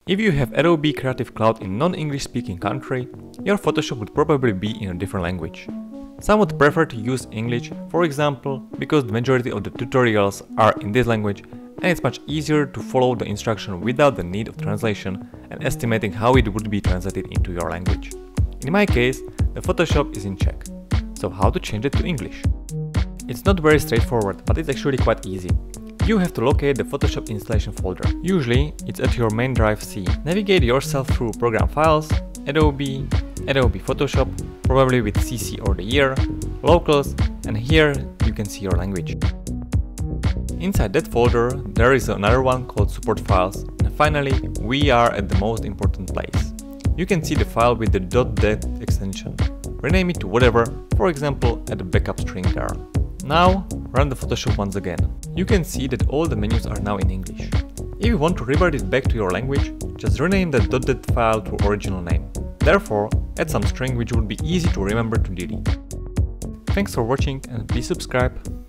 If you have Adobe Creative Cloud in non-English speaking country, your Photoshop would probably be in a different language. Some would prefer to use English, for example, because the majority of the tutorials are in this language and it's much easier to follow the instruction without the need of translation and estimating how it would be translated into your language. In my case, the Photoshop is in Czech. So how to change it to English? It's not very straightforward, but it's actually quite easy. You have to locate the Photoshop installation folder. Usually, it's at your main drive C. Navigate yourself through Program Files, Adobe, Adobe Photoshop, probably with CC or the year, Locals, and here you can see your language. Inside that folder, there is another one called Support Files, and finally, we are at the most important place. You can see the file with the .dat extension. Rename it to whatever, for example, add a backup string there. Now, run the Photoshop once again. You can see that all the menus are now in English. If you want to revert it back to your language, just rename the .dat file to original name. Therefore, add some string which would be easy to remember to delete. Thanks for watching and please subscribe.